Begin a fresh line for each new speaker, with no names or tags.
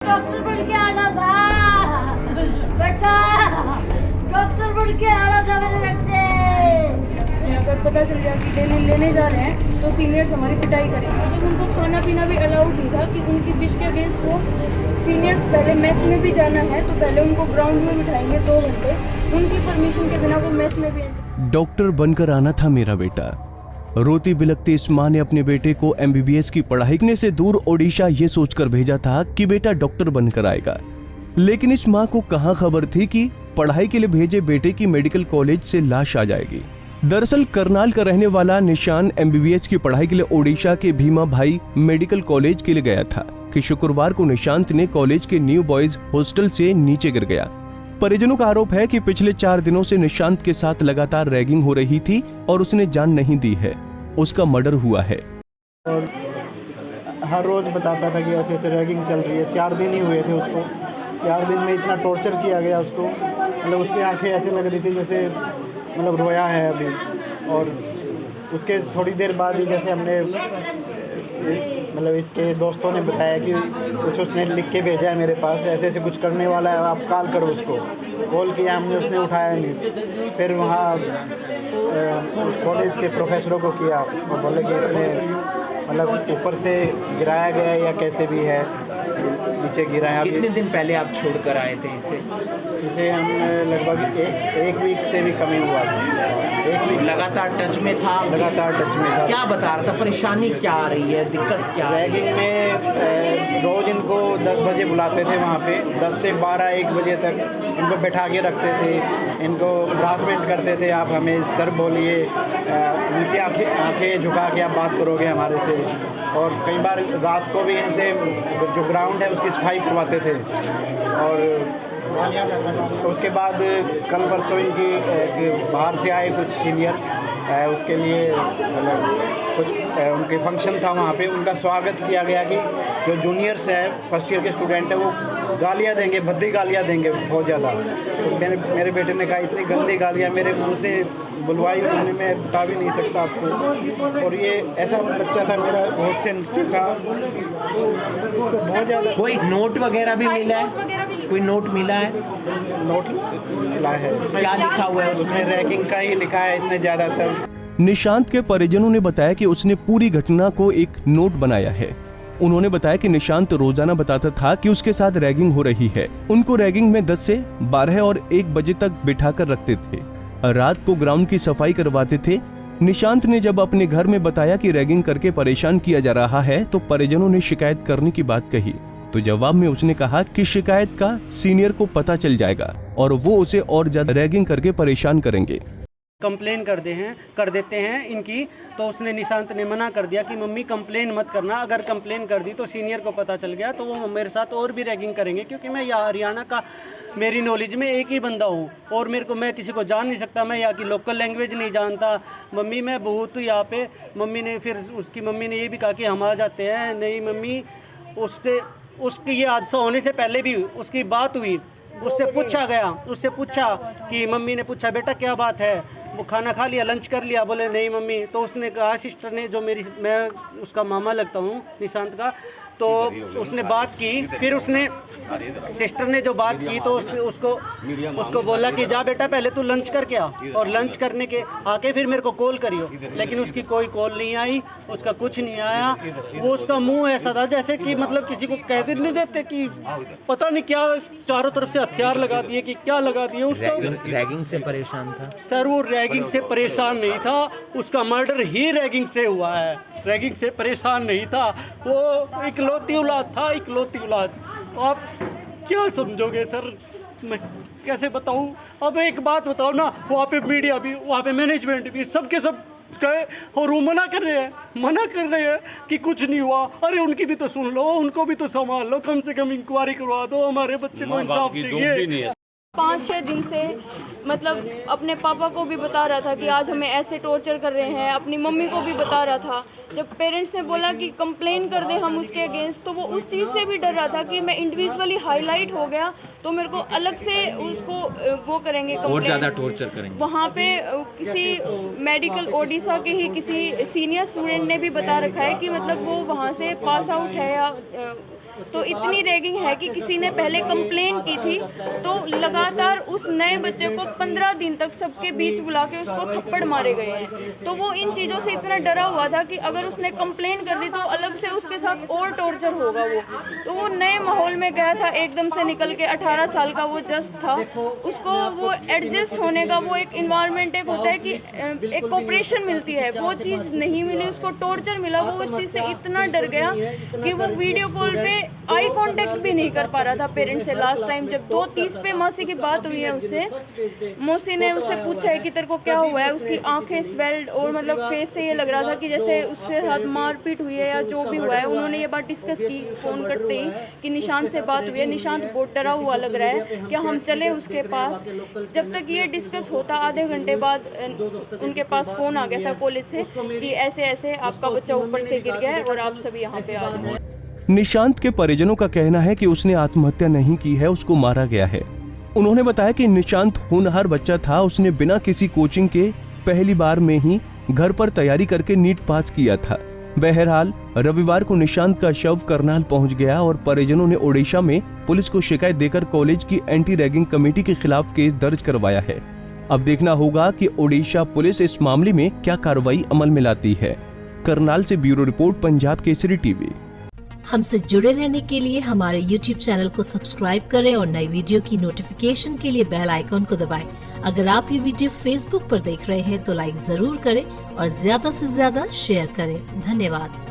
Doctor बन के आना था बेटा, डॉक्टर बन के आना था मेरे बेटे।
अगर पता चल जाए कि डेली लेने जा रहे हैं तो सीनियर्स हमारी पिटाई करेंगे। मतलब उनको खाना पीना भी अलाउड नहीं था कि उनकी विश के अगेंस्ट वो सीनियर्स पहले मेस में भी जाना है तो पहले उनको ग्राउंड में बिठाएंगे 2 घंटे, उनकी परमिशन के बिना वो मेस में भी।
डॉक्टर बनकर आना था मेरा बेटा। रोती बिलखती इस माँ ने अपने बेटे को MBBS की पढ़ाई से दूर ओडिशा ये सोचकर भेजा था कि बेटा डॉक्टर बनकर आएगा। लेकिन इस माँ को कहाँ खबर थी कि पढ़ाई के लिए भेजे बेटे की मेडिकल कॉलेज से लाश आ जाएगी। दरअसल करनाल का रहने वाला निशान MBBS की पढ़ाई के लिए ओडिशा के भीमा भाई मेडिकल कॉलेज के लिए गया था कि शुक्रवार को निशांत ने कॉलेज के न्यू बॉयज हॉस्टल से नीचे गिर गया। परिजनों का आरोप है कि पिछले 4 दिनों से निशांत के साथ लगातार रैगिंग हो रही थी और उसने जान नहीं दी है। उसका मर्डर हुआ है
और हर रोज बताता था कि ऐसे ऐसे रैगिंग चल रही है। 4 दिन ही हुए थे उसको, 4 दिन में इतना टॉर्चर किया गया उसको। मतलब उसकी आंखें ऐसे लग रही थी जैसे मतलब रोया है अभी। और उसके थोड़ी देर बाद ही जैसे हमने मतलब इसके दोस्तों ने बताया कि कुछ उसने लिख के भेजा है मेरे पास, ऐसे ऐसे कुछ करने वाला है, आप कॉल करो उसको। कॉल किया हमने, उसने उठाया नहीं। फिर वहाँ कॉलेज के प्रोफेसरों को किया और बोले कि इसने मतलब ऊपर से गिराया गया या कैसे भी है, नीचे गिरा है।
कितने दिन पहले आप छोड़कर आए थे इसे?
हम लगभग एक वीक से भी कम ही हुआ था। 1 वीक
लगातार टच में था?
लगातार टच में था।
क्या बता रहा था, परेशानी क्या आ रही है, दिक्कत क्या है?
रैगिंग में रोज़ इनको 10 बजे बुलाते थे वहाँ पे, 10 से 12-1 बजे तक इनको बैठा के रखते थे। इनको हरासमेंट करते थे, आप हमें सर बोलिए, नीचे आंखें झुका के आप बात करोगे हमारे से। और कई बार रात को भी इनसे जो ग्राउंड है उसकी सफाई करवाते थे। और उसके बाद कल परसों इनकी बाहर से आए कुछ सीनियर, उसके लिए मतलब कुछ उनके फंक्शन था वहाँ पे, उनका स्वागत किया गया कि जो जूनियर्स है, फर्स्ट ईयर के स्टूडेंट है, वो गालियाँ देंगे, भद्दी गालियाँ देंगे बहुत ज़्यादा। तो मेरे बेटे ने कहा इतनी गंदी गालियाँ मेरे मुँह से बुलवाई उन्होंने, मैं बता भी नहीं सकता आपको। और ये ऐसा बच्चा था मेरा, बहुत सेंसिटिव था, बहुत ज़्यादा।
कोई नोट वगैरह भी मिला है? कोई नोट मिला है?
नोट मिला है।
क्या लिखा हुआ है
उसमें? रैगिंग का ही लिखा है इसने ज़्यादातर।
निशांत के परिजनों ने बताया कि उसने पूरी घटना को एक नोट बनाया है। उन्होंने बताया कि निशांत रोजाना बताता था कि उसके साथ रैगिंग हो रही है। उनको रैगिंग में 10 से 12 और 1 बजे तक बिठाकर रखते थे। रात को ग्राउंड की सफाई करवाते थे। निशांत ने जब अपने घर में बताया कि रैगिंग करके परेशान किया जा रहा है तो परिजनों ने शिकायत करने की बात कही। तो जवाब में उसने कहा कि शिकायत का सीनियर को पता चल जाएगा और वो उसे और ज्यादा रैगिंग करके परेशान करेंगे।
कंप्लेन कर देते हैं इनकी। तो उसने निशांत ने मना कर दिया कि मम्मी कंप्लेन मत करना, अगर कंप्लेन कर दी तो सीनियर को पता चल गया तो वो मेरे साथ और भी रैगिंग करेंगे, क्योंकि मैं यहाँ हरियाणा का, मेरी नॉलेज में एक ही बंदा हूँ और मैं किसी को जान नहीं सकता, मैं यहाँ की लोकल लैंग्वेज नहीं जानता। मम्मी मैं बहुत यहाँ पे, मम्मी ने फिर उसकी मम्मी ने ये भी कहा कि हम आ जाते हैं। नहीं मम्मी, उसकी ये हादसा होने से पहले भी उसकी बात हुई, उससे पूछा कि मम्मी ने पूछा बेटा क्या बात है, वो खाना खा लिया, लंच कर लिया? बोले नहीं मम्मी। तो उसने कहा, सिस्टर ने, जो मैं उसका मामा लगता हूँ निशांत का, तो उसने बात की। फिर उसने सिस्टर ने जो बात की तो उसको बोला कि जा बेटा पहले तू लंच करके आ, और लंच करने के आके फिर मेरे को कॉल करियो। लेकिन उसकी कोई कॉल नहीं आई, उसका कुछ नहीं आया। वो उसका मुंह ऐसा था जैसे कि मतलब किसी को कह नहीं देते कि पता नहीं क्या, चारों तरफ से हथियार लगा दिए कि क्या लगा दिए। उसका
रैगिंग से परेशान था
सर, वो रैगिंग से परेशान नहीं था, उसका मर्डर ही रैगिंग से हुआ है, रैगिंग से परेशान नहीं था। वो इकलौती औलाद था, इकलौती औलाद। आप क्या समझोगे सर, मैं कैसे बताऊं? अब एक बात बताओ ना, वहाँ पे मीडिया भी, वहाँ पे मैनेजमेंट भी, सबके सब गए और वो मना कर रहे हैं कि कुछ नहीं हुआ। अरे उनकी भी तो सुन लो, उनको भी तो संभाल लो, कम से कम इंक्वायरी करवा दो, हमारे बच्चे को इंसाफ चाहिए।
5-6 दिन से मतलब अपने पापा को भी बता रहा था कि आज हमें ऐसे टॉर्चर कर रहे हैं, अपनी मम्मी को भी बता रहा था। जब पेरेंट्स ने बोला कि कंप्लेन कर दें हम उसके अगेंस्ट, तो वो उस चीज़ से भी डर रहा था कि मैं इंडिविजुअली हाईलाइट हो गया तो मेरे को अलग से उसको वो करेंगे,
और ज़्यादा टॉर्चर करेंगे।
वहाँ पे किसी मेडिकल ओडिशा के ही किसी सीनियर स्टूडेंट ने भी बता रखा है कि मतलब वो वहाँ से पास आउट है या तो इतनी रैगिंग है कि किसी ने पहले कंप्लेन की थी तो लगातार उस नए बच्चे को 15 दिन तक सबके बीच बुला के उसको थप्पड़ मारे गए हैं। तो वो इन चीज़ों से इतना डरा हुआ था कि अगर उसने कंप्लेन कर दी तो अलग से उसके साथ और टॉर्चर होगा तो वो नए माहौल में गया था, एकदम से निकल के 18 साल का वो जस्ट था, उसको वो एडजस्ट होने का वो एक इन्वायरमेंट एक होता है कि एक कोऑपरेशन मिलती है, वो चीज़ नहीं मिली, उसको टॉर्चर मिला। वो उस चीज़ से इतना डर गया कि वो वीडियो कॉल पे आई कांटेक्ट भी नहीं कर पा रहा था पेरेंट्स से। लास्ट टाइम जब 2:30 पे मौसी की बात हुई है उससे, मौसी ने उससे पूछा है कि तेरे को क्या हुआ है, उसकी आंखें स्वेल्ड और मतलब फेस से ये लग रहा था कि जैसे उसके साथ मारपीट हुई है या जो भी हुआ है। उन्होंने ये बात डिस्कस की फ़ोन करते ही कि निशांत से बात हुई है, निशांत बहुत डरा हुआ लग रहा है, क्या हम चले उसके पास। जब तक ये डिस्कस होता आधे घंटे बाद उनके पास फ़ोन आ गया था कॉलेज से कि ऐसे ऐसे आपका बच्चा ऊपर से गिर गया है और आप सभी यहाँ पे आ जाओ।
निशांत के परिजनों का कहना है कि उसने आत्महत्या नहीं की है, उसको मारा गया है। उन्होंने बताया कि निशांत होनहार बच्चा था, उसने बिना किसी कोचिंग के पहली बार में ही घर पर तैयारी करके नीट पास किया था। बहरहाल रविवार को निशांत का शव करनाल पहुंच गया और परिजनों ने ओडिशा में पुलिस को शिकायत देकर कॉलेज की एंटी रैगिंग कमेटी के खिलाफ केस दर्ज करवाया है। अब देखना होगा कि ओडिशा पुलिस इस मामले में क्या कार्रवाई अमल में लाती है। करनाल से bureau report, Punjab Kesari TV.
हमसे जुड़े रहने के लिए हमारे YouTube चैनल को सब्सक्राइब करें और नई वीडियो की नोटिफिकेशन के लिए बेल आइकॉन को दबाएं। अगर आप ये वीडियो Facebook पर देख रहे हैं तो लाइक जरूर करें और ज्यादा से ज्यादा शेयर करें। धन्यवाद।